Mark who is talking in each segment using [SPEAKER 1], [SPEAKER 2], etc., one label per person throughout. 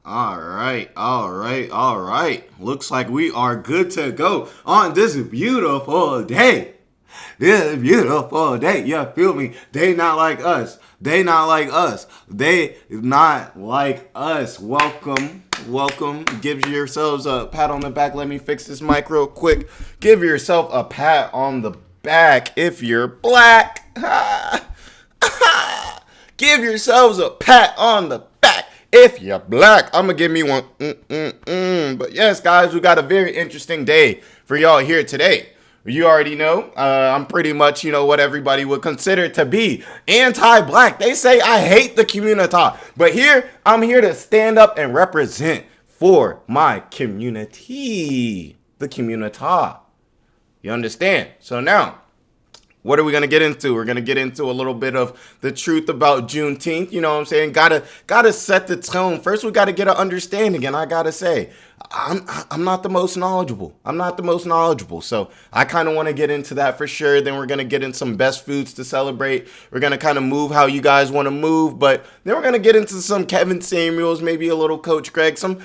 [SPEAKER 1] All right. Looks like we are good to go on this beautiful day. This beautiful day. You feel me? They not like us. They not like us. They not like us. Welcome. Give yourselves a pat on the back. Let me fix this mic real quick. Give yourself a pat on the back if you're black. Give yourselves a pat on the back if you're black. I'm going to give me one. But yes, guys, we got a very interesting day for y'all here today. You already know, I'm pretty much, what everybody would consider to be anti-black. They say I hate the community. But here, I'm here to stand up and represent for my community. The community. You understand? So now, what are we going to get into? We're going to get into a little bit of the truth about Juneteenth. You know what I'm saying? Gotta set the tone. First, we got to get an understanding. And I got to say, I'm not the most knowledgeable. So I kind of want to get into that for sure. Then we're going to get in some best foods to celebrate. We're going to kind of move how you guys want to move. But then we're going to get into some Kevin Samuels, maybe a little Coach Greg, some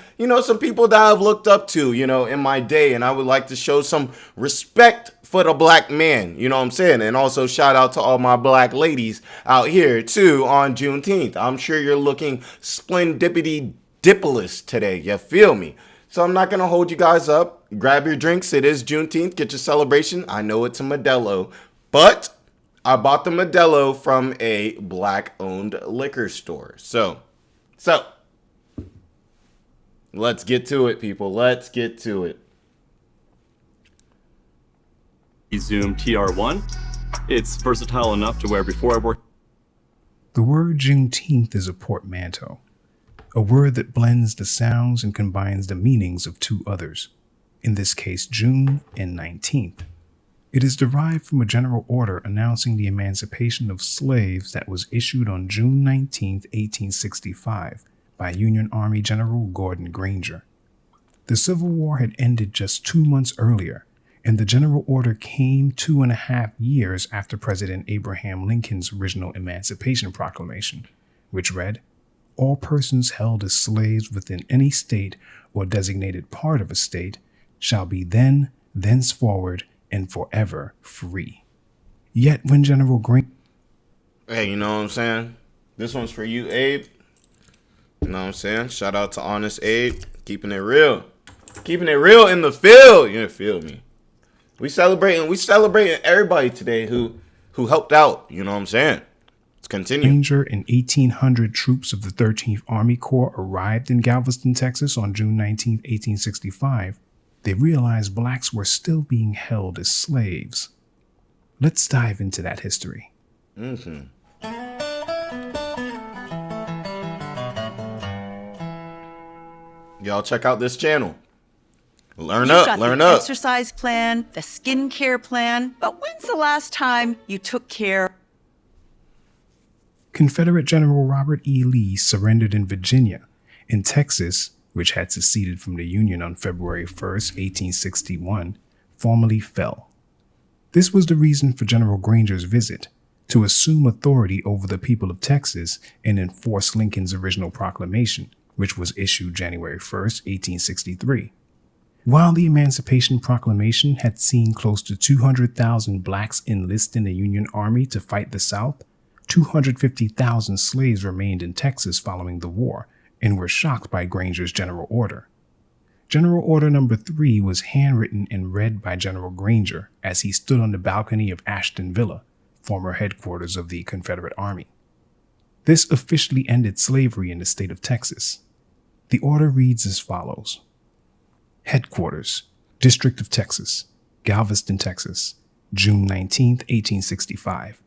[SPEAKER 1] people that I've looked up to, in my day. And I would like to show some respect for the black man, you know what I'm saying? And also shout out to all my black ladies out here too on Juneteenth. I'm sure you're looking splendidity-dipolous today, you feel me? So I'm not going to hold you guys up. Grab your drinks. It is Juneteenth. Get your celebration. I know it's a Modelo, but I bought the Modelo from a black-owned liquor store. So let's get to it, people. Let's get to it.
[SPEAKER 2] Zoom TR1. It's versatile enough to where before I worked.
[SPEAKER 3] The word Juneteenth is a portmanteau, a word that blends the sounds and combines the meanings of two others, in this case June and 19th. It is derived from a general order announcing the emancipation of slaves that was issued on June 19, 1865 by Union Army General Gordon Granger. The Civil War had ended just 2 months earlier, and the general order came 2.5 years after President Abraham Lincoln's original Emancipation Proclamation, which read, "All persons held as slaves within any state or designated part of a state shall be then, thenceforward, and forever free." Yet when General Granger...
[SPEAKER 1] Hey, you know what I'm saying? This one's for you, Abe. You know what I'm saying? Shout out to Honest Abe. Keeping it real. Keeping it real in the field. You feel me? We celebrating everybody today who helped out. You know what I'm saying? Let's continue.
[SPEAKER 3] Granger and 1,800 troops of the 13th Army Corps arrived in Galveston, Texas on June 19, 1865. They realized blacks were still being held as slaves. Let's dive into that history.
[SPEAKER 1] Y'all check out this channel. Learn
[SPEAKER 4] You've
[SPEAKER 1] up.
[SPEAKER 4] got the exercise plan, the skincare plan, but when's the last time you took care?
[SPEAKER 3] Confederate General Robert E. Lee surrendered in Virginia, and Texas, which had seceded from the Union on February 1st, 1861, formally fell. This was the reason for General Granger's visit, to assume authority over the people of Texas and enforce Lincoln's original proclamation, which was issued January 1st, 1863. While the Emancipation Proclamation had seen close to 200,000 blacks enlist in the Union Army to fight the South, 250,000 slaves remained in Texas following the war and were shocked by Granger's General Order. General Order Number 3 was handwritten and read by General Granger as he stood on the balcony of Ashton Villa, former headquarters of the Confederate Army. This officially ended slavery in the state of Texas. The order reads as follows. Headquarters, District of Texas, Galveston, Texas, June 19, 1865.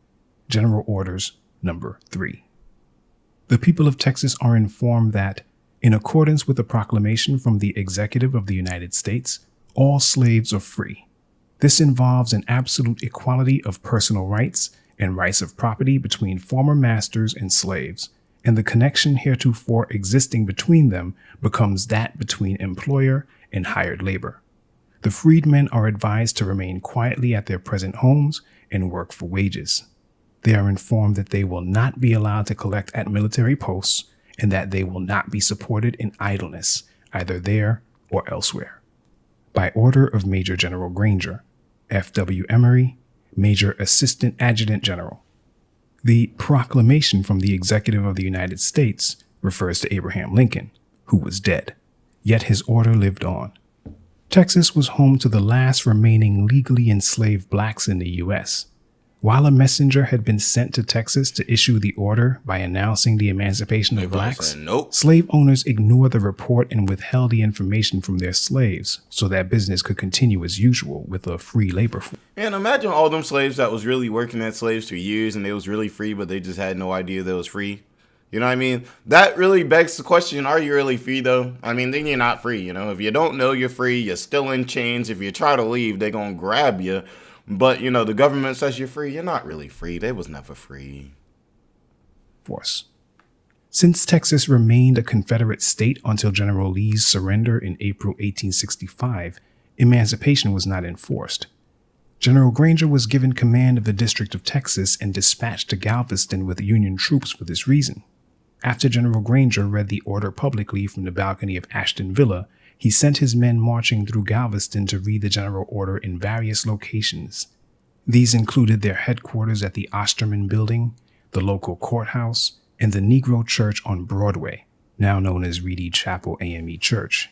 [SPEAKER 3] General Orders Number 3. The people of Texas are informed that, in accordance with a proclamation from the Executive of the United States, all slaves are free. This involves an absolute equality of personal rights and rights of property between former masters and slaves, and the connection heretofore existing between them becomes that between employer and hired labor. The freedmen are advised to remain quietly at their present homes and work for wages. They are informed that they will not be allowed to collect at military posts and that they will not be supported in idleness, either there or elsewhere. By order of Major General Granger, F.W. Emory, Major Assistant Adjutant General. The proclamation from the Executive of the United States refers to Abraham Lincoln, who was dead, yet his order lived on. Texas was home to the last remaining legally enslaved blacks in the U.S. While a messenger had been sent to Texas to issue the order by announcing the emancipation of blacks, slave owners ignored the report and withheld the information from their slaves so that business could continue as usual with a free labor force.
[SPEAKER 1] And imagine all them slaves that was really working as slaves for years and they was really free, but they just had no idea they was free. You know what I mean? That really begs the question, are you really free though? I mean, then you're not free, you know? If you don't know you're free, you're still in chains. If you try to leave, they're going to grab you. But, you know, the government says you're free. You're not really free. They was never free.
[SPEAKER 3] Force. Since Texas remained a Confederate state until General Lee's surrender in April 1865, emancipation was not enforced. General Granger was given command of the District of Texas and dispatched to Galveston with Union troops for this reason. After General Granger read the order publicly from the balcony of Ashton Villa, he sent his men marching through Galveston to read the general order in various locations. These included their headquarters at the Osterman Building, the local courthouse, and the Negro Church on Broadway, now known as Reedy Chapel AME Church.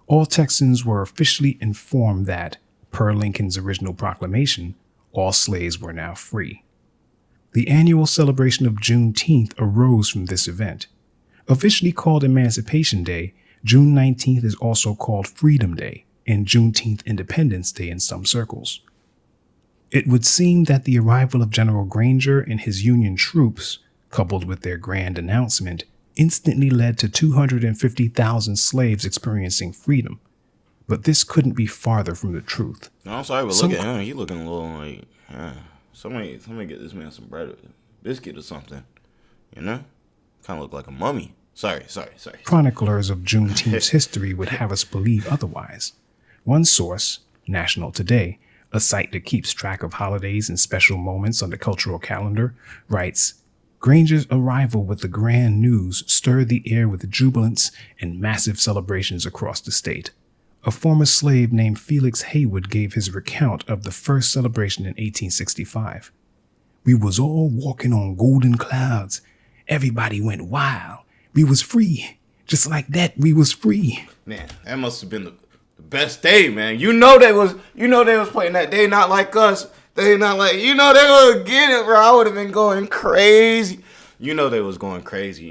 [SPEAKER 3] All Texans were officially informed that, per Lincoln's original proclamation, all slaves were now free. The annual celebration of Juneteenth arose from this event. Officially called Emancipation Day, June 19th is also called Freedom Day and Juneteenth Independence Day in some circles. It would seem that the arrival of General Granger and his Union troops, coupled with their grand announcement, instantly led to 250,000 slaves experiencing freedom. But this couldn't be farther from the truth.
[SPEAKER 1] No, I'm sorry, but look at him. He looking a little like, somebody get this man some bread, biscuit or something. You know? Kind of look like a mummy. Sorry.
[SPEAKER 3] Chroniclers of Juneteenth's history would have us believe otherwise. One source, National Today, a site that keeps track of holidays and special moments on the cultural calendar, writes, Granger's arrival with the grand news stirred the air with jubilance and massive celebrations across the state. A former slave named Felix Haywood gave his recount of the first celebration in 1865. We was all walking on golden clouds. Everybody went wild. We was free. Just like that, we was free.
[SPEAKER 1] Man, that must have been the best day, man. You know they was playing that day, not like us. They not like, they would get it, bro. I would have been going crazy. They was going crazy.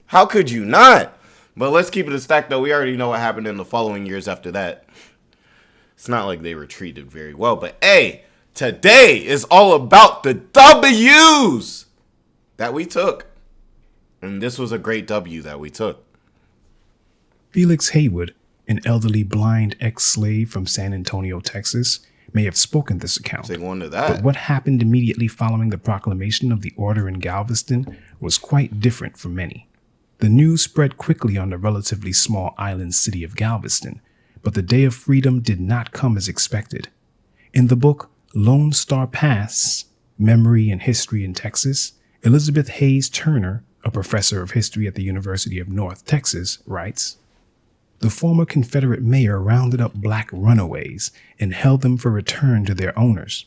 [SPEAKER 1] How could you not? But let's keep it a stack, though. We already know what happened in the following years after that. It's not like they were treated very well. But, hey, today is all about the W's that we took. And this was a great W that we took.
[SPEAKER 3] Felix Haywood, an elderly blind ex-slave from San Antonio, Texas, may have spoken this account.
[SPEAKER 1] Say one to that.
[SPEAKER 3] But what happened immediately following the proclamation of the order in Galveston was quite different for many. The news spread quickly on the relatively small island city of Galveston, but the day of freedom did not come as expected. In the book Lone Star Pass, Memory and History in Texas, Elizabeth Hayes Turner, a professor of history at the University of North Texas, writes, The former Confederate mayor rounded up black runaways and held them for return to their owners.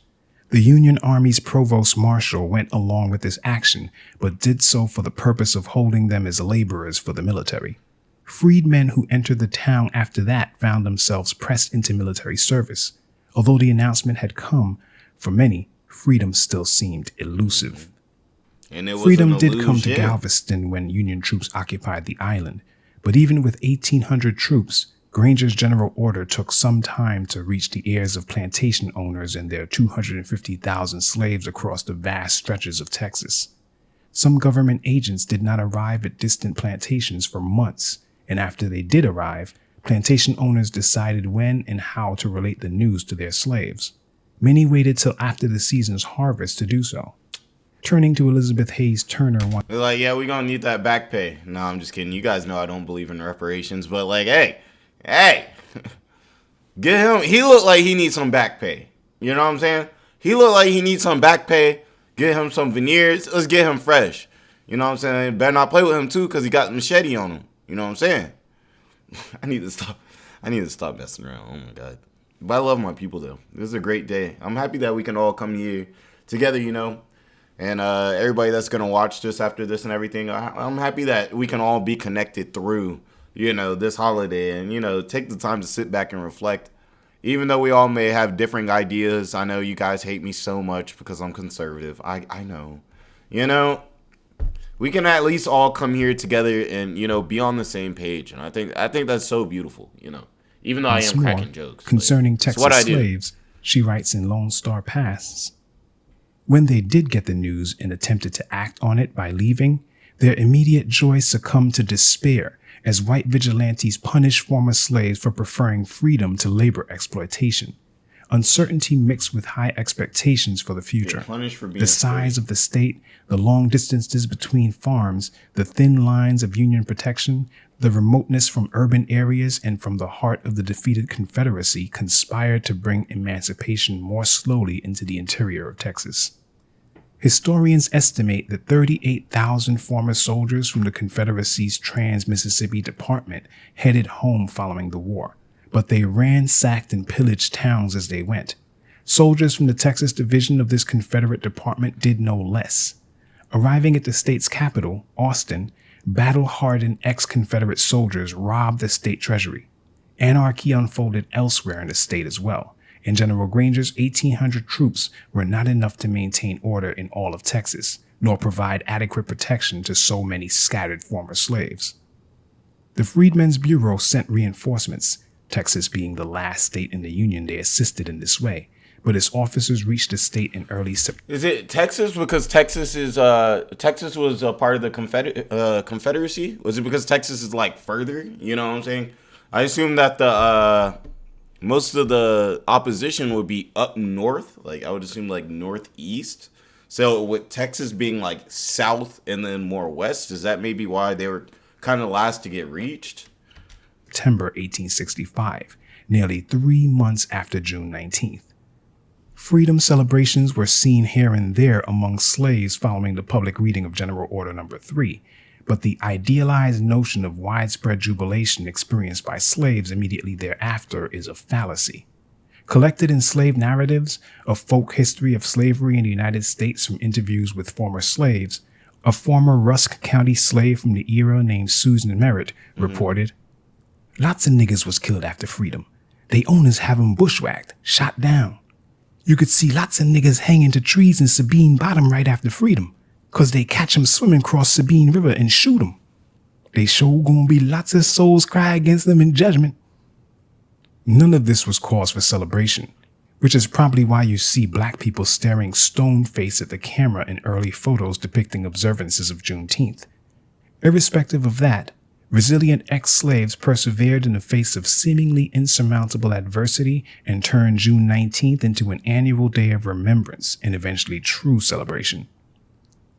[SPEAKER 3] The Union Army's provost marshal went along with this action, but did so for the purpose of holding them as laborers for the military. Freedmen who entered the town after that found themselves pressed into military service. Although the announcement had come, for many, freedom still seemed elusive.
[SPEAKER 1] And it was
[SPEAKER 3] freedom did come to Galveston when Union troops occupied the island, but even with 1,800 troops, Granger's general order took some time to reach the ears of plantation owners and their 250,000 slaves across the vast stretches of Texas. Some government agents did not arrive at distant plantations for months, and after they did arrive, plantation owners decided when and how to relate the news to their slaves. Many waited till after the season's harvest to do so. Turning to Elizabeth Hayes Turner one.
[SPEAKER 1] They're like, yeah, we're going to need that back pay. No, I'm just kidding. You guys know I don't believe in reparations, but like, hey, get him. He looked like he needs some back pay. You know what I'm saying? He looked like he needs some back pay. Get him some veneers. Let's get him fresh. You know what I'm saying? Better not play with him too, because he got a machete on him. You know what I'm saying? I need to stop messing around. Oh my God. But I love my people though. This is a great day. I'm happy that we can all come here together, you know. And everybody that's going to watch this after this and everything, I'm happy that we can all be connected through, you know, this holiday and, you know, take the time to sit back and reflect. Even though we all may have different ideas, I know you guys hate me so much because I'm conservative. I know. You know, we can at least all come here together and, you know, be on the same page. And I think that's so beautiful, you know, even though I am cracking jokes.
[SPEAKER 3] Concerning Texas slaves, she writes in Lone Star Pasts, when they did get the news and attempted to act on it by leaving, their immediate joy succumbed to despair as white vigilantes punished former slaves for preferring freedom to labor exploitation. Uncertainty mixed with high expectations for the future. The size of the state, the long distances between farms, the thin lines of Union protection, the remoteness from urban areas and from the heart of the defeated Confederacy conspired to bring emancipation more slowly into the interior of Texas. Historians estimate that 38,000 former soldiers from the Confederacy's Trans-Mississippi Department headed home following the war, but they ransacked and pillaged towns as they went. Soldiers from the Texas division of this Confederate department did no less. Arriving at the state's capital, Austin, battle-hardened ex-Confederate soldiers robbed the state treasury. Anarchy unfolded elsewhere in the state as well, and General Granger's 1,800 troops were not enough to maintain order in all of Texas, nor provide adequate protection to so many scattered former slaves. The Freedmen's Bureau sent reinforcements, Texas being the last state in the Union they assisted in this way, but its officers reached the state in early September.
[SPEAKER 1] Is it Texas because Texas was a part of the Confederacy? Was it because Texas is like further? You know what I'm saying? I assume that the most of the opposition would be up north. Like I would assume like northeast. So with Texas being like south and then more west, is that maybe why they were kind of last to get reached?
[SPEAKER 3] September 1865, nearly 3 months after June 19th. Freedom celebrations were seen here and there among slaves following the public reading of General Order No. 3, but the idealized notion of widespread jubilation experienced by slaves immediately thereafter is a fallacy. Collected in slave narratives, a folk history of slavery in the United States from interviews with former slaves, a former Rusk County slave from the era named Susan Merritt reported, "Lots of niggas was killed after freedom. They owners have 'em bushwhacked, shot down. You could see lots of niggas hanging to trees in Sabine Bottom right after freedom, 'cause they catch 'em swimming cross Sabine River and shoot 'em. They sure gonna be lots of souls cry against them in judgment." None of this was cause for celebration, which is probably why you see black people staring stone-faced at the camera in early photos depicting observances of Juneteenth. Irrespective of that, resilient ex-slaves persevered in the face of seemingly insurmountable adversity and turned June 19th into an annual day of remembrance and eventually true celebration.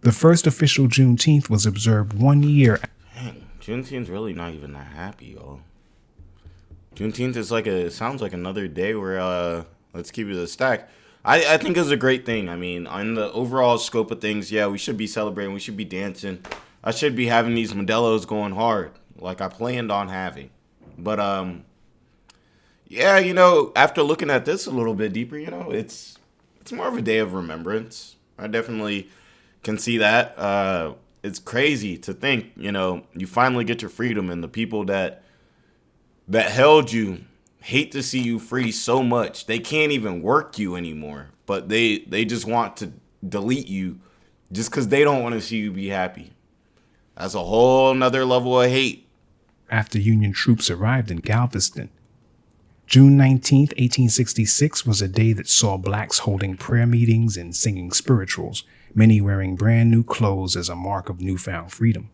[SPEAKER 3] The first official Juneteenth was observed 1 year.
[SPEAKER 1] Dang, Juneteenth's really not even that happy, y'all. Juneteenth is sounds like another day where, let's keep it a stack. I think it's a great thing. I mean, on the overall scope of things, yeah, we should be celebrating. We should be dancing. I should be having these Modelo's going hard like I planned on having. But, yeah, you know, after looking at this a little bit deeper, you know, it's more of a day of remembrance. I definitely can see that. It's crazy to think, you know, you finally get your freedom and the people that held you hate to see you free so much. They can't even work you anymore, but they just want to delete you just because they don't want to see you be happy. That's a whole nother level of hate.
[SPEAKER 3] After Union troops arrived in Galveston, June 19th, 1866 was a day that saw blacks holding prayer meetings and singing spirituals, many wearing brand new clothes as a mark of newfound freedom.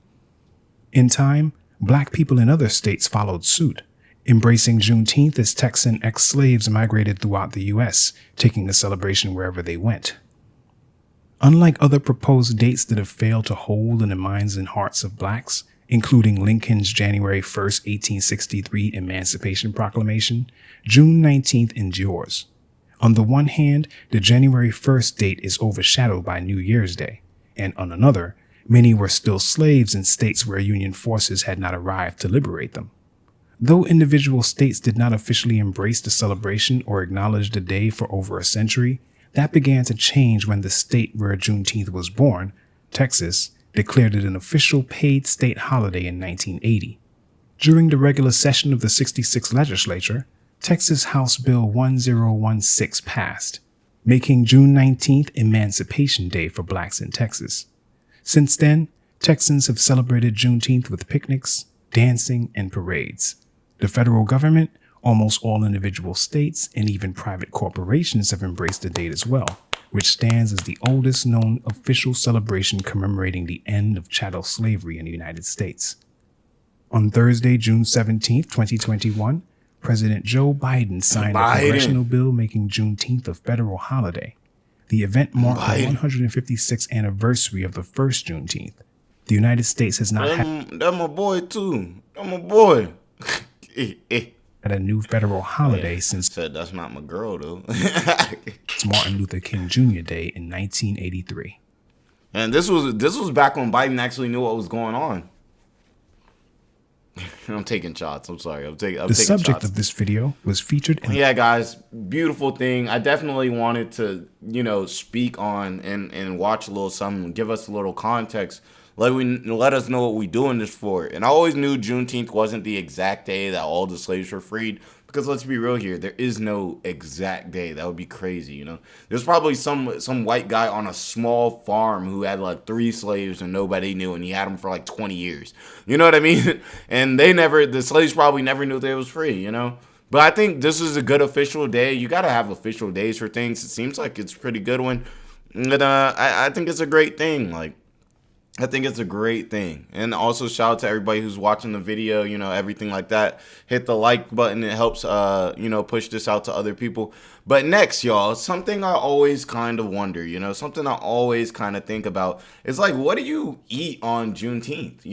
[SPEAKER 3] In time, black people in other states followed suit, embracing Juneteenth as Texan ex-slaves migrated throughout the U.S., taking the celebration wherever they went. Unlike other proposed dates that have failed to hold in the minds and hearts of blacks, including Lincoln's January 1st, 1863 Emancipation Proclamation, June 19th endures. On the one hand, the January 1st date is overshadowed by New Year's Day, and on another, Many were still slaves in states where Union forces had not arrived to liberate them. Though individual states did not officially embrace the celebration or acknowledge the day for over a century, that began to change when the state where Juneteenth was born, Texas, declared it an official paid state holiday in 1980. During the regular session of the 66th legislature, Texas House Bill 1016 passed, making June 19th Emancipation Day for blacks in Texas. Since then, Texans have celebrated Juneteenth with picnics, dancing, and parades. The federal government, almost all individual states, and even private corporations have embraced the date as well, which stands as the oldest known official celebration commemorating the end of chattel slavery in the United States. On Thursday, June 17, 2021, President Joe Biden signed a congressional bill making Juneteenth a federal holiday. The event marked the 156th anniversary of the first Juneteenth. The United States has not had...
[SPEAKER 1] That's my boy, too. That's my boy.
[SPEAKER 3] At a new federal holiday since
[SPEAKER 1] said that's not my girl though.
[SPEAKER 3] Martin Luther King Jr. Day in 1983.
[SPEAKER 1] And this was back when Biden actually knew what was going on. I'm taking shots. I'm sorry. I'm taking
[SPEAKER 3] the subject
[SPEAKER 1] shots.
[SPEAKER 3] of this video was featured in
[SPEAKER 1] yeah, guys, beautiful thing. I definitely wanted to, speak on and watch a little something, give us a little context. Let us know what we're doing this for. And I always knew Juneteenth wasn't the exact day that all the slaves were freed. Because let's be real here, there is no exact day. That would be crazy, There's probably some white guy on a small farm who had like 3 slaves and nobody knew, and he had them for like 20 years. You know what I mean? And the slaves probably never knew they was free, But I think this is a good official day. You got to have official days for things. It seems like it's a pretty good one. And I think it's a great thing. I think it's a great thing. And also shout out to everybody who's watching the video, everything like that. Hit the like button. It helps, push this out to other people. But next, y'all, something I always kind of wonder, something I always kind of think about is like, what do you eat on Juneteenth?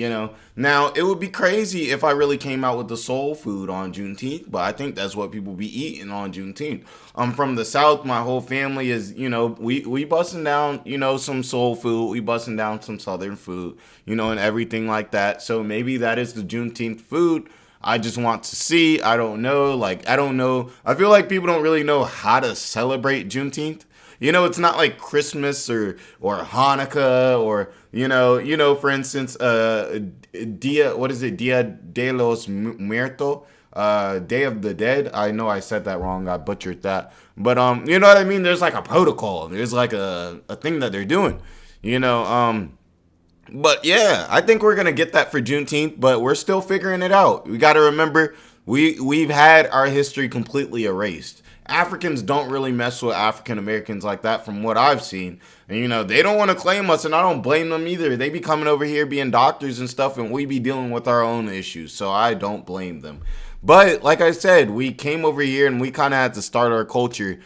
[SPEAKER 1] Now it would be crazy if I really came out with the soul food on Juneteenth, but I think that's what people be eating on Juneteenth. I'm from the South. My whole family is, we busting down, some soul food. We busting down some Southern food, and everything like that. So maybe that is the Juneteenth food. I just want to see. I don't know. I don't know. I feel like people don't really know how to celebrate Juneteenth. It's not like Christmas or Hanukkah or, for instance, Dia de los Muertos, Day of the Dead. I know I said that wrong. I butchered that. But, you know what I mean? There's like a protocol. There's like a thing that they're doing, But yeah, I think we're going to get that for Juneteenth, but we're still figuring it out. We got to remember, we've had our history completely erased. Africans don't really mess with African Americans like that from what I've seen. And, they don't want to claim us, and I don't blame them either. They be coming over here being doctors and stuff, and we be dealing with our own issues, so I don't blame them. But like I said, we came over here, and we kind of had to start our culture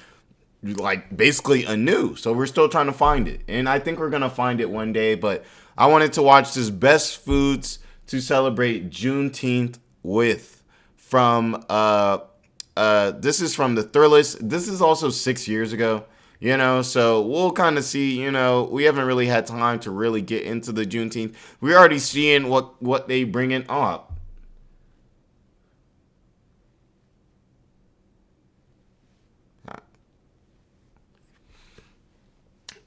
[SPEAKER 1] basically anew. So we're still trying to find it, and I think we're going to find it one day, but I wanted to watch this best foods to celebrate Juneteenth with from this is from the Thrillist. This is also 6 years ago, so we'll kind of see, we haven't really had time to really get into the Juneteenth. We're already seeing what they bring in up.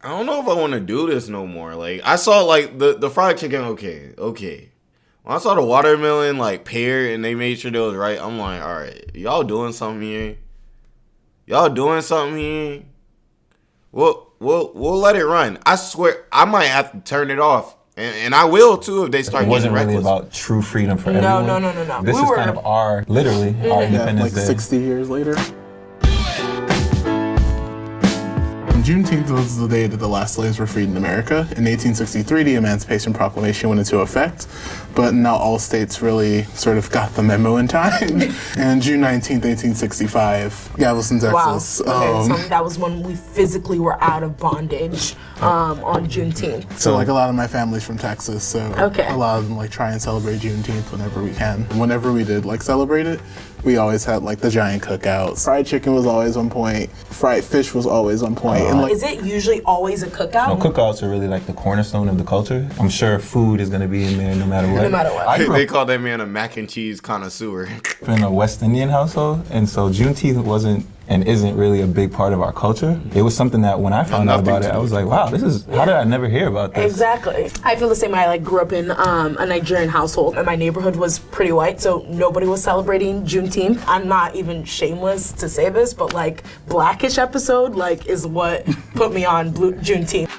[SPEAKER 1] I don't know if I want to do this no more. I saw the fried chicken. Okay. When I saw the watermelon pear and they made sure they was right, I'm like, all right, y'all doing something here. We'll let it run. I swear I might have to turn it off, and I will too if they start getting reckless.
[SPEAKER 5] It wasn't really about true freedom for everyone.
[SPEAKER 6] No.
[SPEAKER 5] This is kind of our Independence Day.
[SPEAKER 6] 60 years later. Juneteenth was the day that the last slaves were freed in America. In 1863, the Emancipation Proclamation went into effect, but not all states really sort of got the memo in time. And June 19th, 1865, Galveston, Texas.
[SPEAKER 7] Wow. Okay, so that was when we physically were out of bondage on Juneteenth.
[SPEAKER 6] So a lot of my family's from Texas, so a lot of them try and celebrate Juneteenth whenever we can. Whenever we did celebrate it, We always had like the giant cookouts. Fried chicken was always on point. Fried fish was always on point. And like,
[SPEAKER 7] Is it usually always a cookout?
[SPEAKER 5] No, cookouts are really like the cornerstone of the culture. I'm sure food is gonna be in there no matter what.
[SPEAKER 7] No matter what.
[SPEAKER 5] I grew
[SPEAKER 1] They
[SPEAKER 5] up
[SPEAKER 1] call that man a mac and cheese connoisseur.
[SPEAKER 5] in a West Indian household, and so Juneteenth wasn't and isn't really a big part of our culture. It was something that when I found out
[SPEAKER 1] nothing
[SPEAKER 5] about
[SPEAKER 1] to
[SPEAKER 5] it,
[SPEAKER 1] do
[SPEAKER 5] I was like, wow, this is, how did I never hear about this?
[SPEAKER 7] Exactly. I feel the same way. I like grew up in a Nigerian household, and my neighborhood was pretty white, so nobody was celebrating Juneteenth. I'm not even shameless to say this, but like Blackish episode like is what put me on Juneteenth.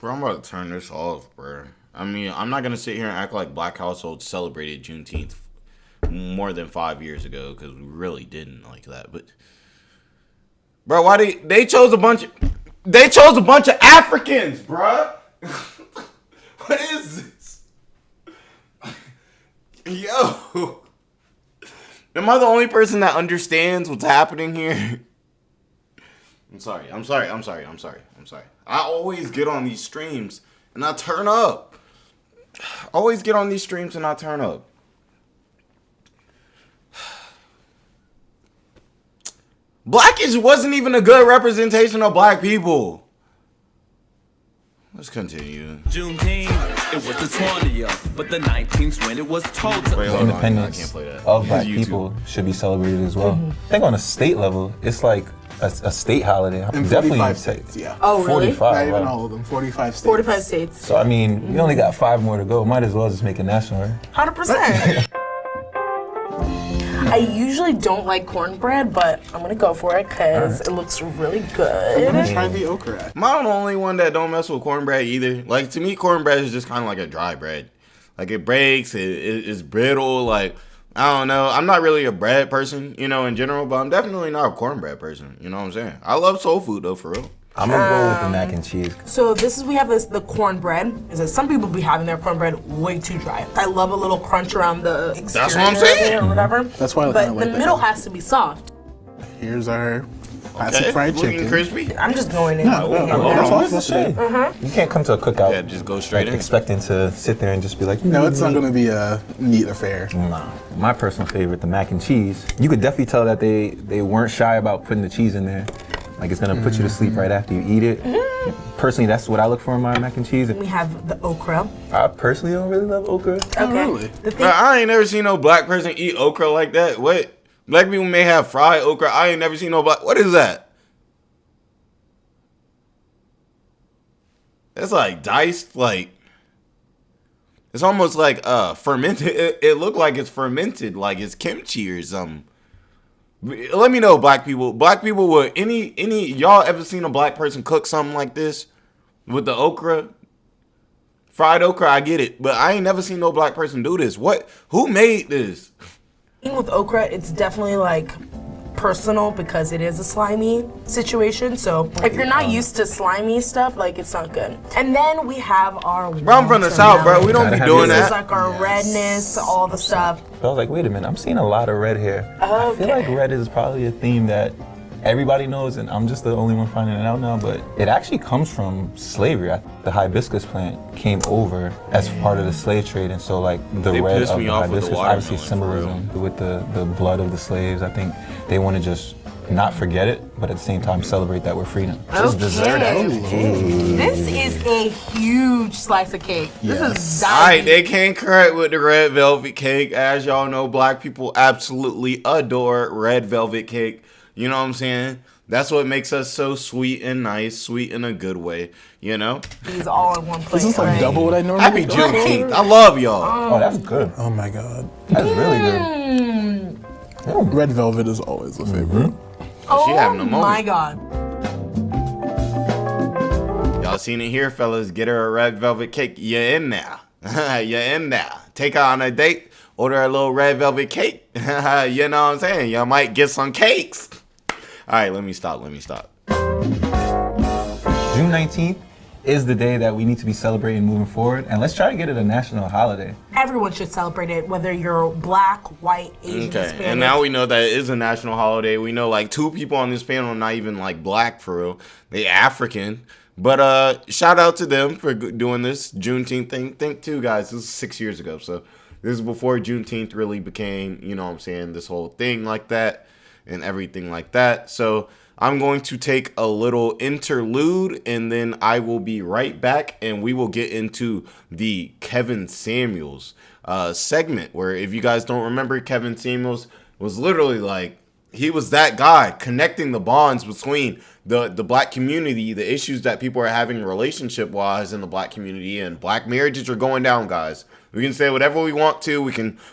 [SPEAKER 1] Bro, I'm about to turn this off, bro. I mean, I'm not gonna sit here and act like black households celebrated Juneteenth more than 5 years ago, because we really didn't like that. But bro, why they chose a bunch of Africans, bro. What is this? Yo, am I the only person that understands what's happening here? I'm sorry. I always get on these streams and I turn up. Blackish wasn't even a good representation of black people. Let's continue.
[SPEAKER 8] Juneteenth, it was the 20th, but the 19th when it was told to
[SPEAKER 1] Wait,
[SPEAKER 5] The
[SPEAKER 1] hold on, I
[SPEAKER 5] independence
[SPEAKER 1] can't play that.
[SPEAKER 5] of black
[SPEAKER 1] YouTube.
[SPEAKER 5] people should be celebrated as well. I think on a state level, it's like a state holiday.
[SPEAKER 6] in 45 states, yeah.
[SPEAKER 7] Oh, really?
[SPEAKER 5] 45.
[SPEAKER 6] Not even
[SPEAKER 5] wow.
[SPEAKER 6] all of them, 45 states.
[SPEAKER 7] 45 states.
[SPEAKER 5] So I mean, we only got 5 more to go. Might as well just make it national, right?
[SPEAKER 7] 100%. I usually don't like cornbread, but I'm gonna go for it because it looks really
[SPEAKER 6] I'm
[SPEAKER 7] good.
[SPEAKER 6] gonna try the okra.
[SPEAKER 1] Am I the only one that don't mess with cornbread either? Like, to me, cornbread is just kind of like a dry bread. Like, it breaks, it's brittle, like, I don't know. I'm not really a bread person, you know, in general, but I'm definitely not a cornbread person, you know what I'm saying? I love soul food, though, for real.
[SPEAKER 5] I'm gonna go with the mac and cheese.
[SPEAKER 7] So we have the cornbread. Is that some people be having their cornbread way too dry. I love a little crunch around the exterior
[SPEAKER 1] That's what I'm saying.
[SPEAKER 7] of it or whatever.
[SPEAKER 6] That's why I
[SPEAKER 7] But
[SPEAKER 6] kinda
[SPEAKER 7] the
[SPEAKER 6] like that.
[SPEAKER 7] middle has to be soft.
[SPEAKER 6] Here's our classic
[SPEAKER 1] Okay,
[SPEAKER 6] fried
[SPEAKER 1] looking
[SPEAKER 6] chicken.
[SPEAKER 1] crispy.
[SPEAKER 7] I'm just going in.
[SPEAKER 6] No,
[SPEAKER 5] That's all I was gonna say. You can't come to a cookout
[SPEAKER 1] Yeah, just go straight in.
[SPEAKER 5] expecting to sit there and just be like,
[SPEAKER 6] No, it's not gonna be a neat affair.
[SPEAKER 5] Nah. My personal favorite, the mac and cheese. You could definitely tell that they weren't shy about putting the cheese in there. Like, it's gonna put you to sleep right after you eat it. Personally, that's what I look for in my mac and cheese.
[SPEAKER 7] We have the okra.
[SPEAKER 5] I personally don't really love okra.
[SPEAKER 7] Okay.
[SPEAKER 6] really?
[SPEAKER 7] The thing,
[SPEAKER 1] Bro, I ain't never seen no black person eat okra like that. What? Black people may have fried okra. I ain't never seen no black. What is that? It's like diced, like, it's almost like fermented. It looked like it's fermented, like it's kimchi or something. Let me know, black people. Black people, would any y'all ever seen a black person cook something like this with the okra? Fried okra, I get it, but I ain't never seen no black person do this. What? Who made this?
[SPEAKER 7] thing with okra, it's definitely like personal because it is a slimy situation. So if you're not used to slimy stuff, like it's not good. And then we have our
[SPEAKER 1] Bro, I'm from the South, bro. We don't
[SPEAKER 5] Gotta
[SPEAKER 1] be
[SPEAKER 5] have
[SPEAKER 1] doing
[SPEAKER 7] This is
[SPEAKER 1] that.
[SPEAKER 7] like our redness, all the stuff.
[SPEAKER 5] So I was like, wait a minute, I'm seeing a lot of red here. I feel like red is probably a theme that everybody knows, and I'm just the only one finding it out now, but it actually comes from slavery. The hibiscus plant came over as part of the slave trade, and so like the
[SPEAKER 1] They
[SPEAKER 5] red
[SPEAKER 1] pissed
[SPEAKER 5] of
[SPEAKER 1] me
[SPEAKER 5] the
[SPEAKER 1] off with the
[SPEAKER 5] hibiscus, obviously
[SPEAKER 1] watermelon, for
[SPEAKER 5] symbolism with the blood of the slaves. I think they want to just not forget it, but at the same time celebrate that we're freedom. This dessert.
[SPEAKER 7] This is a huge slice of cake. This is
[SPEAKER 1] Alright,
[SPEAKER 7] diving.
[SPEAKER 1] they came correct with the red velvet cake. As y'all know, black people absolutely adore red velvet cake. You know what I'm saying? That's what makes us so sweet and nice, sweet in a good way, you know?
[SPEAKER 7] These all in one plate.
[SPEAKER 6] Is this like
[SPEAKER 7] right?
[SPEAKER 6] double what I normally
[SPEAKER 1] Happy
[SPEAKER 6] do?
[SPEAKER 1] Juneteenth. I love y'all.
[SPEAKER 5] Oh, that's good.
[SPEAKER 6] Oh my god.
[SPEAKER 5] That's really good.
[SPEAKER 6] Red velvet is always a favorite.
[SPEAKER 1] She having a moment.
[SPEAKER 7] My God.
[SPEAKER 1] Y'all seen it here, fellas. Get her a red velvet cake. You're in there. You're in there. Take her on a date. Order a little red velvet cake. You know what I'm saying? Y'all might get some cakes. All right, let me stop.
[SPEAKER 5] June 19th is the day that we need to be celebrating moving forward, and let's try to get it a national holiday.
[SPEAKER 7] Everyone should celebrate it, whether you're black, white, Asian,
[SPEAKER 1] Okay,
[SPEAKER 7] Hispanic.
[SPEAKER 1] and now we know that it is a national holiday. We know like 2 people on this panel are not even like black for real. They African. But shout out to them for doing this Juneteenth thing. Think too, guys. This is 6 years ago, so This is before Juneteenth really became, you know what I'm saying, this whole thing like that and everything like that. So I'm going to take a little interlude and then I will be right back and we will get into the Kevin Samuels segment, where if you guys don't remember, Kevin Samuels was literally like, he was that guy connecting the bonds between the black community, the issues that people are having relationship wise in the black community, and black marriages are going down, guys. We can say whatever we want to.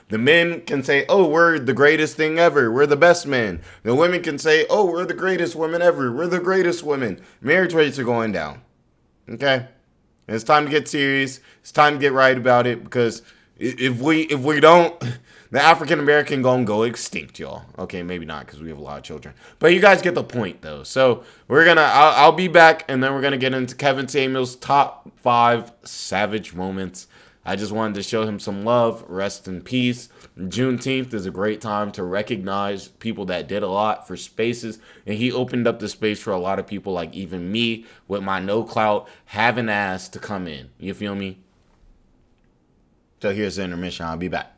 [SPEAKER 1] The men can say, oh, we're the greatest thing ever. We're the best men. The women can say, oh, we're the greatest women ever. We're the greatest women. Marriage rates are going down. Okay? And it's time to get serious. It's time to get right about it, because if we don't, the African American gonna go extinct, y'all. Okay, maybe not, because we have a lot of children. But you guys get the point, though. So I'll be back, and then we're gonna get into Kevin Samuels' top 5 savage moments. I just wanted to show him some love. Rest in peace. Juneteenth is a great time to recognize people that did a lot for spaces, and he opened up the space for a lot of people, like even me, with my no clout, having ass to come in. You feel me? So here's the intermission. I'll be back.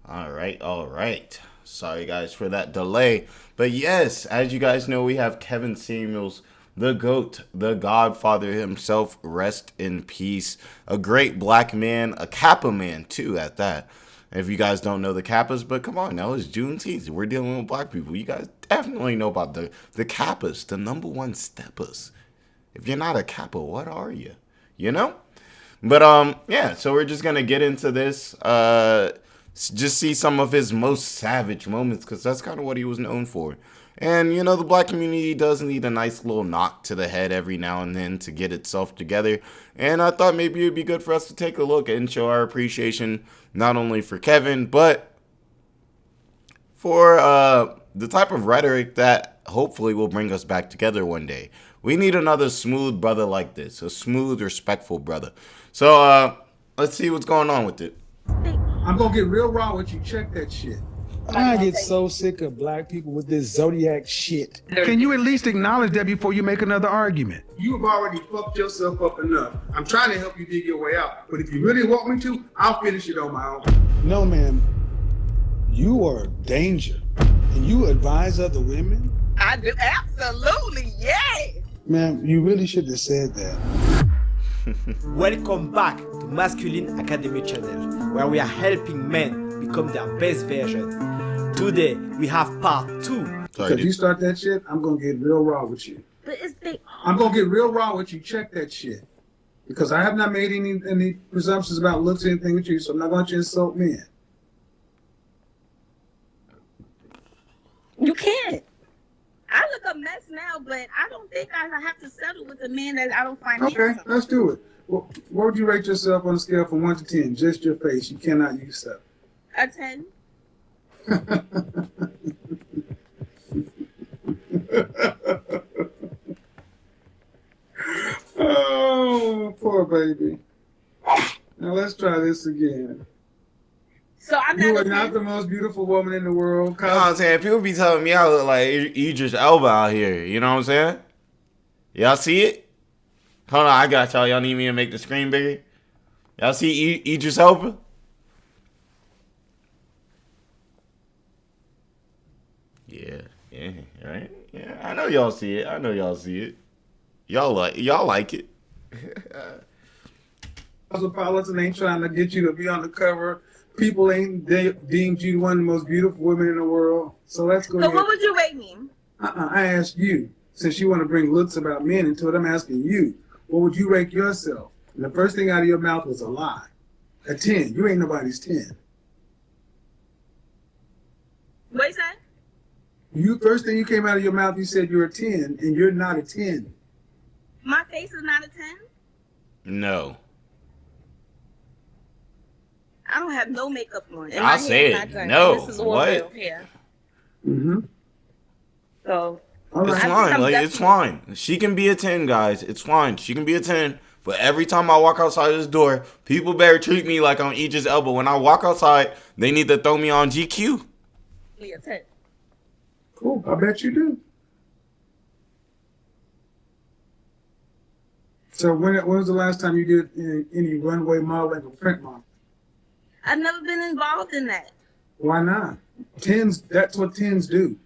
[SPEAKER 1] All right. Sorry, guys, for that delay. But yes, as you guys know, we have Kevin Samuels, the GOAT, the Godfather himself. Rest in peace. A great black man, a Kappa man, too, at that. If you guys don't know the Kappas, but come on, now it's Juneteenth. We're dealing with black people. You guys definitely know about the Kappas, the number one steppers. If you're not a Kappa, what are you? You know? But, yeah, so we're just going to get into this. Just see some of his most savage moments, because that's kind of what he was known for. And, you know, the black community does need a nice little knock to the head every now and then to get itself together. And I thought maybe it would be good for us to take a look and show our appreciation, not only for Kevin, but for the type of rhetoric that hopefully will bring us back together one day. We need another smooth brother like this, a smooth, respectful brother. So let's see what's going on with it.
[SPEAKER 9] I'm gonna get real raw with you. Check that shit. I get so sick of black people with this zodiac shit.
[SPEAKER 10] Can you at least acknowledge that before you make another argument?
[SPEAKER 9] You have already fucked yourself up enough. I'm trying to help you dig your way out, but if you really want me to, I'll finish it on my own. No, ma'am. You are danger, and you advise other women?
[SPEAKER 11] I do, absolutely, yes.
[SPEAKER 9] Ma'am, you really should have said that.
[SPEAKER 12] Welcome back to Masculine Academy channel, where we are helping men become their best version. Today, we have part 2.
[SPEAKER 9] If you start that shit, I'm gonna get real raw with you. I'm gonna get real raw with you. Check that shit. Because I have not made any presumptions about looks or anything with you, so I'm not going to insult men.
[SPEAKER 11] You can't. I look a mess now, but I don't think I have to settle with a man that I don't find
[SPEAKER 9] Okay,
[SPEAKER 11] handsome.
[SPEAKER 9] let's do it. Well, what would you rate yourself on a scale from 1 to 10? Just your face. You cannot use stuff.
[SPEAKER 11] A 10.
[SPEAKER 9] Oh, poor baby. Now let's try this again.
[SPEAKER 11] So I'm
[SPEAKER 9] You
[SPEAKER 11] not
[SPEAKER 9] are not the most beautiful woman in the world.
[SPEAKER 1] You know what I'm saying? People be telling me I look like Idris Elba out here. You know what I'm saying? Y'all see it? Hold on, I got y'all. Y'all need me to make the screen bigger? Y'all see Idris Elba? Yeah, right? Yeah, I know y'all see it. Y'all like it.
[SPEAKER 9] Cosmopolitan ain't trying to get you to be on the cover. People ain't deemed you one of the most beautiful women in the world. So let's go
[SPEAKER 11] So
[SPEAKER 9] ahead.
[SPEAKER 11] what would you rate me?
[SPEAKER 9] I asked you. Since you want to bring looks about men into it, I'm asking you. What would you rate yourself? And the first thing out of your mouth was a lie. A 10. You ain't nobody's 10.
[SPEAKER 11] What you said?
[SPEAKER 9] You first thing you came out of your mouth, you said you're a 10, and you're not a 10.
[SPEAKER 11] My face is not a 10?
[SPEAKER 1] No.
[SPEAKER 11] I don't have no makeup on. And
[SPEAKER 1] I'll
[SPEAKER 11] my
[SPEAKER 1] say
[SPEAKER 11] hair's
[SPEAKER 1] it.
[SPEAKER 11] not done.
[SPEAKER 1] No.
[SPEAKER 11] This is all
[SPEAKER 1] What?
[SPEAKER 11] real hair.
[SPEAKER 9] Mm-hmm.
[SPEAKER 11] So
[SPEAKER 1] It's fine. Like, it's fine. She can be a 10, guys. It's fine. She can be a 10. But every time I walk outside this door, people better treat me like on Idris Elba. When I walk outside, they need to throw me on GQ.
[SPEAKER 11] a 10.
[SPEAKER 9] Cool. I bet you do. So when was the last time you did any runway modeling or print modeling?
[SPEAKER 11] I've never been involved in that.
[SPEAKER 9] Why not? 10s, that's what 10s do.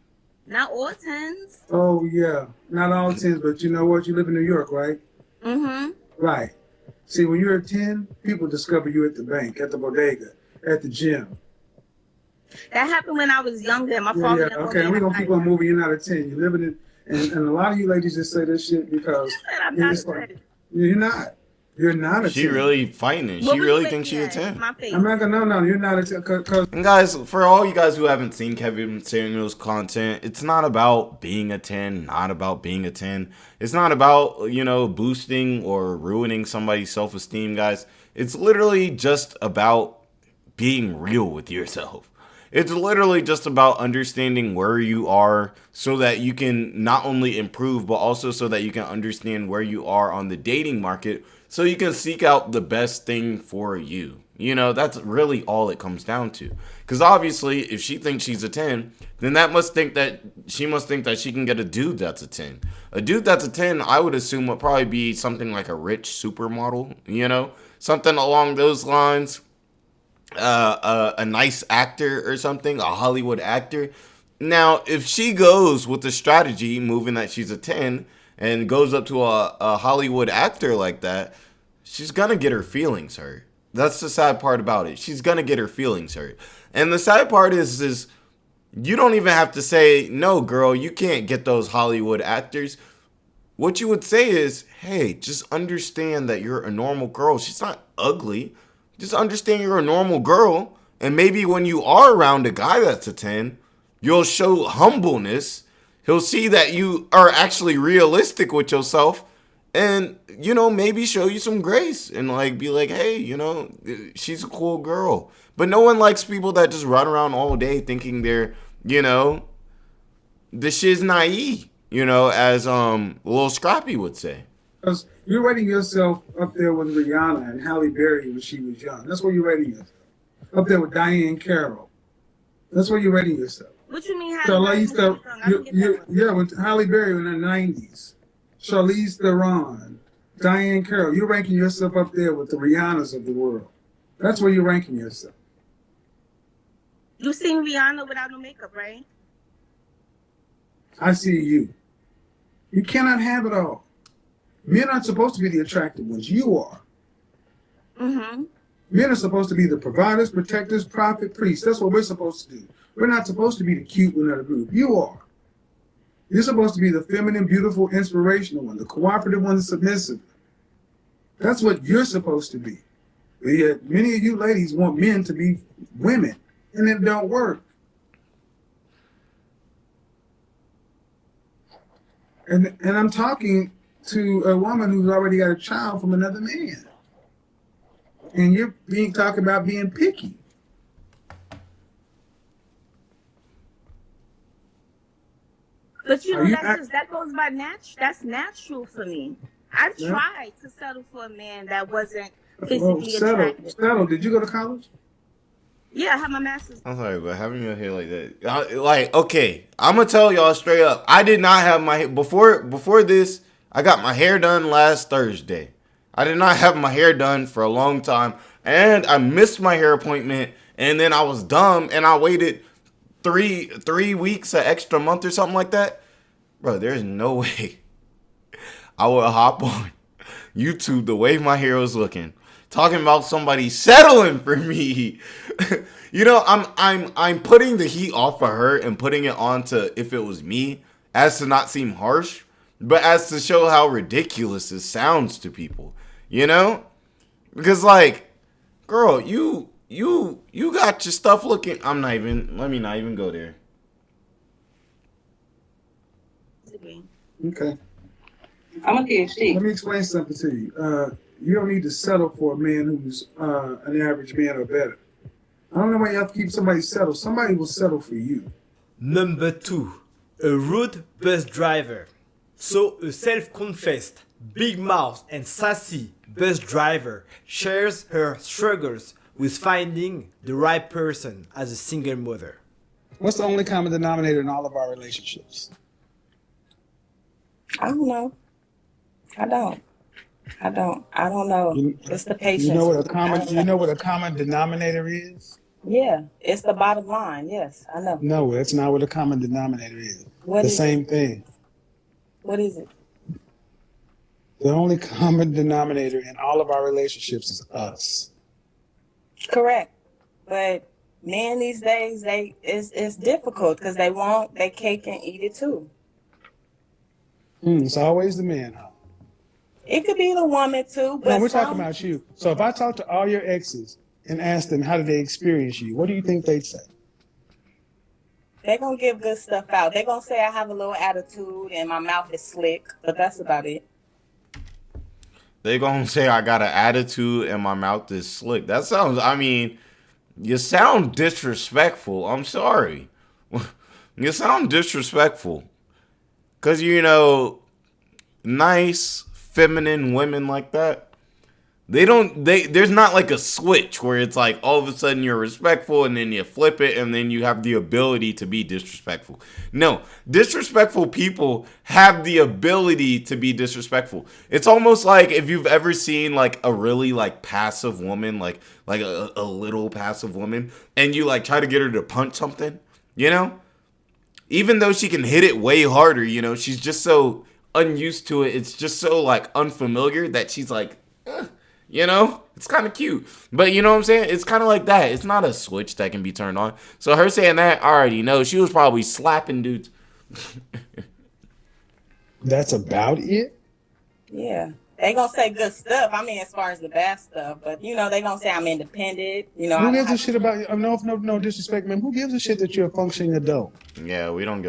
[SPEAKER 11] Not all 10s.
[SPEAKER 9] Oh, yeah. Not all 10s, but you know what? You live in New York, right?
[SPEAKER 11] Mm-hmm.
[SPEAKER 9] Right. See, when you're a 10, people discover you at the bank, at the bodega, at the gym.
[SPEAKER 11] That happened when I was younger. My
[SPEAKER 9] Yeah,
[SPEAKER 11] father
[SPEAKER 9] yeah.
[SPEAKER 11] never
[SPEAKER 9] Okay,
[SPEAKER 11] made
[SPEAKER 9] we're
[SPEAKER 11] me
[SPEAKER 9] going to keep on moving. You're not a 10. You're living in, and a lot of you ladies just say this shit because
[SPEAKER 11] I'm not
[SPEAKER 9] it's
[SPEAKER 11] a
[SPEAKER 9] like,
[SPEAKER 11] 10.
[SPEAKER 9] you're not. You're not a 10.
[SPEAKER 1] She really fighting it.
[SPEAKER 11] What
[SPEAKER 1] She
[SPEAKER 11] would
[SPEAKER 1] really
[SPEAKER 11] you
[SPEAKER 1] thinks she
[SPEAKER 11] rate
[SPEAKER 1] a
[SPEAKER 11] me
[SPEAKER 1] 10.
[SPEAKER 11] as? My face.
[SPEAKER 9] I'm not going to, no, you're not a 10. Cause
[SPEAKER 1] And guys, for all you guys who haven't seen Kevin Samuels' content, it's not about being a 10, not about being a 10. It's not about, boosting or ruining somebody's self-esteem, guys. It's literally just about being real with yourself. It's literally just about understanding where you are so that you can not only improve, but also so that you can understand where you are on the dating market so you can seek out the best thing for you. That's really all it comes down to. Because obviously, if she thinks she's a 10, then that must think that she can get a dude that's a 10. A dude that's a 10, I would assume, would probably be something like a rich supermodel, something along those lines. a nice actor or something, a Hollywood actor. Now, if she goes with the strategy, moving that she's a 10, and goes up to a Hollywood actor like that, she's gonna get her feelings hurt. That's the sad part about it. She's gonna get her feelings hurt. And the sad part is you don't even have to say, no, girl, you can't get those Hollywood actors. What you would say is, hey, just understand that you're a normal girl. She's not ugly. Just understand you're a normal girl. And maybe when you are around a guy that's a 10, you'll show humbleness. He'll see that you are actually realistic with yourself. And, you know, maybe show you some grace. And, like, be like, hey, you know, she's a cool girl. But no one likes people that just run around all day thinking they're, you know, the shiz naive. You know, as Lil Scrappy would say.
[SPEAKER 9] Because you're rating yourself up there with Rihanna and Halle Berry when she was young. That's where you're rating yourself. Up there with Diane Carroll. That's where you're rating yourself.
[SPEAKER 11] What you mean?
[SPEAKER 9] Charlize with Halle Berry in the 90s. Charlize Theron, Diane Carroll. You're ranking yourself up there with the Rihannas of the world. That's where you're ranking yourself.
[SPEAKER 11] You seen Rihanna without no makeup, right?
[SPEAKER 9] I see you. You cannot have it all. Men aren't supposed to be the attractive ones. You are.
[SPEAKER 11] Mm-hmm.
[SPEAKER 9] Men are supposed to be the providers, protectors, prophet, priests. That's what we're supposed to do. We're not supposed to be the cute one of the group. You are. You're supposed to be the feminine, beautiful, inspirational one, the cooperative one, the submissive. That's what you're supposed to be. But yet, many of you ladies want men to be women, and it don't work. And I'm talking to a woman who's already got a child from another man. And you're talking about being picky.
[SPEAKER 11] But you know, that goes by that's natural for me. I've tried to settle for a man that wasn't physically attractive.
[SPEAKER 9] Settle. Did you go to college?
[SPEAKER 11] Yeah, I have my master's.
[SPEAKER 1] I'm sorry, but having your hair like that, like, okay, I'm gonna tell y'all straight up. I did not have my hair before this. I got my hair done last Thursday. I did not have my hair done for a long time, and I missed my hair appointment. And then I was dumb, and I waited three weeks, an extra month or something like that. Bro, there's no way I would hop on YouTube the way my hair was looking, talking about somebody settling for me. You know, I'm putting the heat off of her and putting it on to if it was me, as to not seem harsh, but as to show how ridiculous it sounds to people. You know? Because, like, girl, you got your stuff looking. Let me not even go there.
[SPEAKER 9] Okay.
[SPEAKER 13] I'm a PhD.
[SPEAKER 9] Let me explain something to you. You don't need to settle for a man who's an average man or better. I don't know why you have to keep somebody settled. Somebody will settle for you.
[SPEAKER 12] Number 2. A rude bus driver. So a self-confessed, big mouth and sassy bus driver shares her struggles with finding the right person as a single mother.
[SPEAKER 9] What's the only common denominator in all of our relationships?
[SPEAKER 13] I don't know. I don't know. It's the patience.
[SPEAKER 9] You know what a common denominator is?
[SPEAKER 13] Yeah, it's the bottom line. Yes, I know.
[SPEAKER 9] No, that's not what a common denominator is.
[SPEAKER 13] What
[SPEAKER 9] the
[SPEAKER 13] is
[SPEAKER 9] same
[SPEAKER 13] it?
[SPEAKER 9] thing.
[SPEAKER 13] What is it?
[SPEAKER 9] The only common denominator in all of our relationships is us.
[SPEAKER 13] Correct. But men these days, it's difficult because they want their cake and eat it too.
[SPEAKER 9] It's always the man, huh?
[SPEAKER 13] It could be the woman too, but
[SPEAKER 9] no, we're talking about you. So if I talk to all your exes and ask them how did they experience you, what do you think they'd say?
[SPEAKER 13] They're going to give good stuff out. They're going to say I have a little attitude and my mouth is slick, but that's about it.
[SPEAKER 1] They're going to say I got an attitude and my mouth is slick. That sounds, I mean, you sound disrespectful. I'm sorry. You sound disrespectful. Because, you know, nice, feminine women like that, There's not like a switch where it's like all of a sudden you're respectful and then you flip it and then you have the ability to be disrespectful. No, disrespectful people have the ability to be disrespectful. It's almost like if you've ever seen like a really like passive woman, like a little passive woman, and you like try to get her to punch something, you know? Even though she can hit it way harder, you know, she's just so unused to it. It's just so like unfamiliar that she's like, you know, it's kind of cute. But you know what I'm saying? It's kind of like that. It's not a switch that can be turned on. So her saying that, I already know. She was probably slapping dudes.
[SPEAKER 9] That's about it?
[SPEAKER 13] Yeah. They gonna say good stuff. I mean, as far as the bad stuff, but you know, they gonna say I'm independent. You know,
[SPEAKER 9] who gives a shit about? No disrespect, man. Who gives a shit that you're a functioning adult?
[SPEAKER 1] Yeah, we don't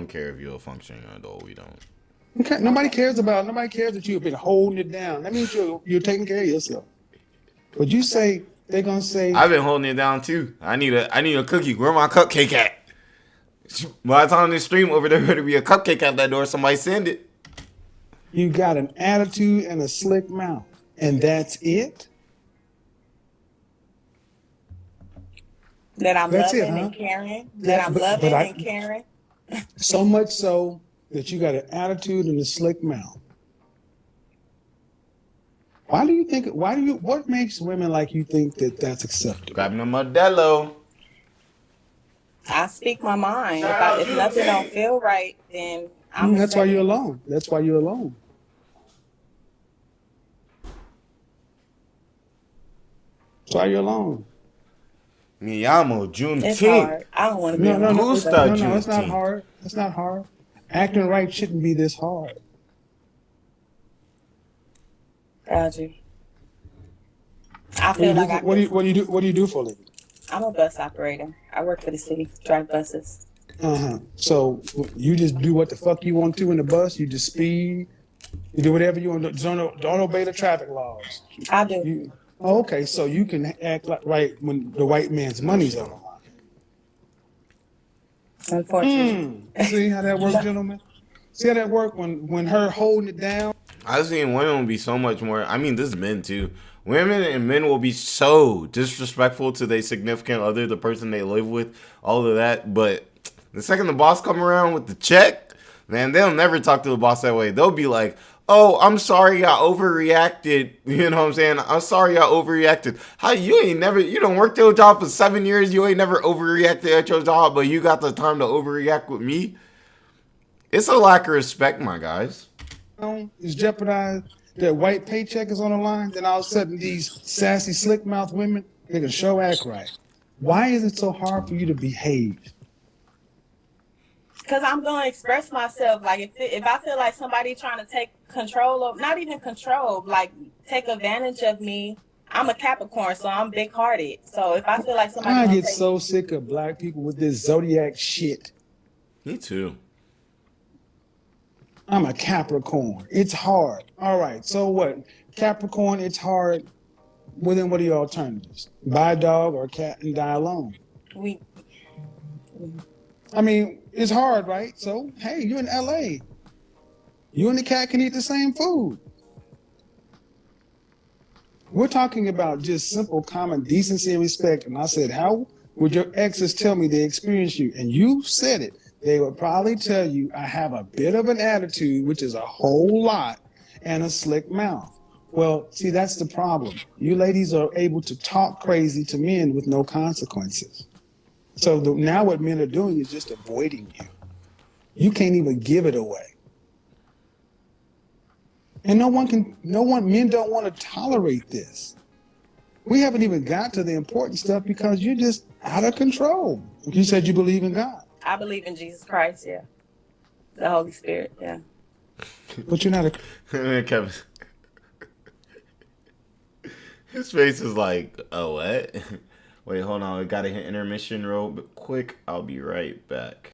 [SPEAKER 1] care if you're a functioning adult. We don't.
[SPEAKER 9] Okay, nobody cares that you've been holding it down. That means you're taking care of yourself. But you say they're gonna say
[SPEAKER 1] I've been holding it down too. I need a cookie. Where my cupcake at? By the time this stream over, there better be a cupcake out that door. Somebody send it.
[SPEAKER 9] you got an attitude and a slick mouth, and that's it.
[SPEAKER 13] That I'm
[SPEAKER 9] That's
[SPEAKER 13] loving
[SPEAKER 9] it, huh?
[SPEAKER 13] and caring. That I'm loving and caring.
[SPEAKER 9] So much so that you got an attitude and a slick mouth. What makes women like you think that that's acceptable?
[SPEAKER 1] Grabbing a Modelo.
[SPEAKER 13] I speak my mind. If nothing don't feel right, then
[SPEAKER 9] That's why you're alone. That's why you're alone. That's why you're alone.
[SPEAKER 1] Mi amo Juneteenth.
[SPEAKER 13] It's hard. I don't want to be alone.
[SPEAKER 9] No, it's not hard. It's not hard. Acting right shouldn't be this hard.
[SPEAKER 13] Roger. I feel like
[SPEAKER 9] what do you do for a living?
[SPEAKER 13] I'm a bus operator. I work for the city, drive buses.
[SPEAKER 9] So you just do what the fuck you want to in the bus. You just speed. You do whatever you want. Don't obey the traffic laws.
[SPEAKER 13] I do.
[SPEAKER 9] Okay, so you can act like right when the white man's money's on the line.
[SPEAKER 13] Unfortunately.
[SPEAKER 9] See how that works, gentlemen? See how that work when her holding it down?
[SPEAKER 1] I've seen women be so much more. I mean, this is men too. Women and men will be so disrespectful to their significant other, the person they live with, all of that. But the second the boss come around with the check, man, they'll never talk to the boss that way. They'll be like, "Oh, I'm sorry, I overreacted." You know what I'm saying? I'm sorry, I overreacted. How you don't work your job for 7 years. You ain't never overreacted at your job, but you got the time to overreact with me. It's a lack of respect, my guys.
[SPEAKER 9] Is jeopardized. That white paycheck is on the line. Then all of a sudden, these sassy, slick mouth women, they can show act right. Why is it so hard for you to behave?
[SPEAKER 13] Because I'm going to express myself. Like, if I feel like somebody trying to take control of, not even control, like take advantage of me, I'm a Capricorn, so I'm big-hearted. So if I feel like somebody...
[SPEAKER 9] I get so sick of black people with this zodiac shit.
[SPEAKER 1] Me too.
[SPEAKER 9] I'm a Capricorn. It's hard. All right, so what? Capricorn, it's hard. Well, then what are your alternatives? Buy a dog or a cat and die alone. I mean, it's hard, right? So, hey, you're in LA. You and the cat can eat the same food. We're talking about just simple common decency and respect. And I said, how would your exes tell me they experienced you? And you said it. They would probably tell you I have a bit of an attitude, which is a whole lot, and a slick mouth. Well, see, that's the problem. You ladies are able to talk crazy to men with no consequences. So now what men are doing is just avoiding you. You can't even give it away. And men don't want to tolerate this. We haven't even got to the important stuff because you're just out of control. You said you believe in God.
[SPEAKER 13] I believe in Jesus Christ, yeah. The Holy Spirit, yeah.
[SPEAKER 9] But you're not
[SPEAKER 1] a... Kevin. His face is like, oh, what? Wait, hold on. We got to hit intermission real quick. I'll be right back.